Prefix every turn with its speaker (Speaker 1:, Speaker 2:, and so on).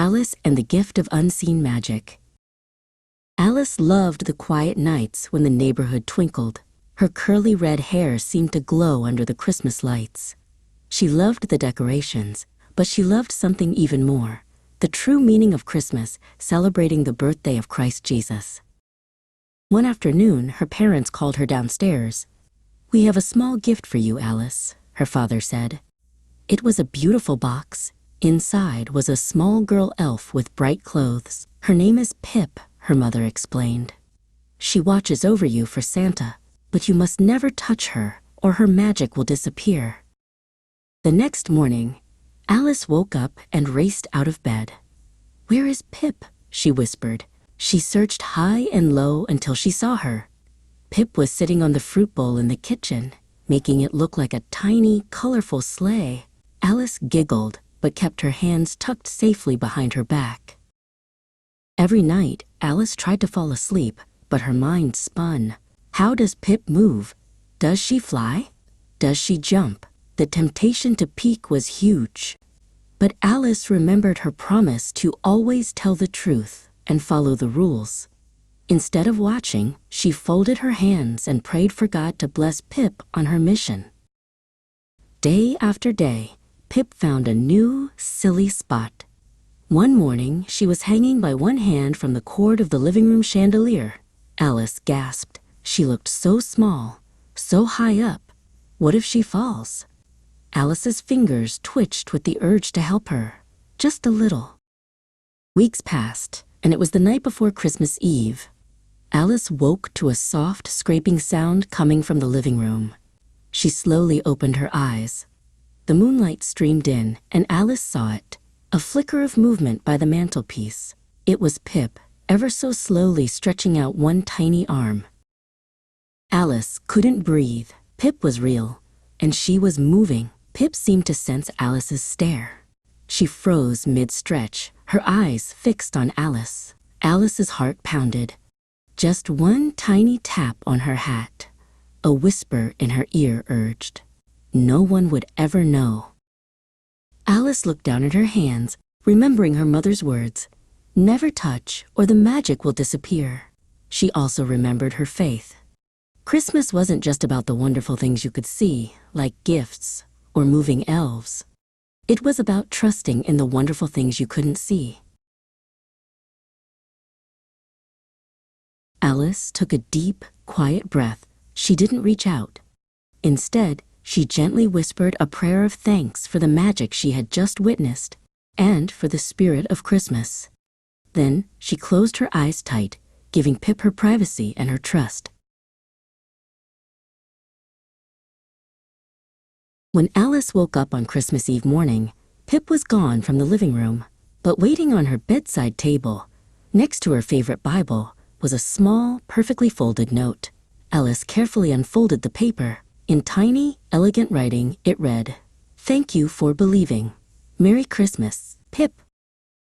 Speaker 1: Alice and the Gift of Unseen Magic. Alice loved the quiet nights when the neighborhood twinkled. Her curly red hair seemed to glow under the Christmas lights. She loved the decorations, but she loved something even more: the true meaning of Christmas, celebrating the birthday of Christ Jesus. One afternoon, her parents called her downstairs. "We have a small gift for you, Alice," her father said. It was a beautiful box. Inside was a small girl elf with bright clothes. "Her name is Pip," her mother explained. "She watches over you for Santa, but you must never touch her or her magic will disappear." The next morning, Alice woke up and raced out of bed. "Where is Pip?" she whispered. She searched high and low until she saw her. Pip was sitting on the fruit bowl in the kitchen, making it look like a tiny, colorful sleigh. Alice giggled, but kept her hands tucked safely behind her back. Every night, Alice tried to fall asleep, but her mind spun. How does Pip move? Does she fly? Does she jump? The temptation to peek was huge. But Alice remembered her promise to always tell the truth and follow the rules. Instead of watching, she folded her hands and prayed for God to bless Pip on her mission. Day after day, Pip found a new, silly spot. One morning, she was hanging by one hand from the cord of the living room chandelier. Alice gasped. She looked so small, so high up. What if she falls? Alice's fingers twitched with the urge to help her, just a little. Weeks passed, and it was the night before Christmas Eve. Alice woke to a soft, scraping sound coming from the living room. She slowly opened her eyes. The moonlight streamed in, and Alice saw it, a flicker of movement by the mantelpiece. It was Pip, ever so slowly stretching out one tiny arm. Alice couldn't breathe. Pip was real, and she was moving. Pip seemed to sense Alice's stare. She froze mid-stretch, her eyes fixed on Alice. Alice's heart pounded. Just one tiny tap on her hat. A whisper in her ear urged, "No one would ever know." Alice looked down at her hands, remembering her mother's words, "Never touch or the magic will disappear." She also remembered her faith. Christmas wasn't just about the wonderful things you could see, like gifts or moving elves. It was about trusting in the wonderful things you couldn't see. Alice took a deep, quiet breath. She didn't reach out. Instead, she gently whispered a prayer of thanks for the magic she had just witnessed and for the spirit of Christmas. Then she closed her eyes tight, giving Pip her privacy and her trust. When Alice woke up on Christmas Eve morning, Pip was gone from the living room, but waiting on her bedside table, next to her favorite Bible, was a small, perfectly folded note. Alice carefully unfolded the paper. In tiny, elegant writing, it read, "Thank you for believing. Merry Christmas, Pip."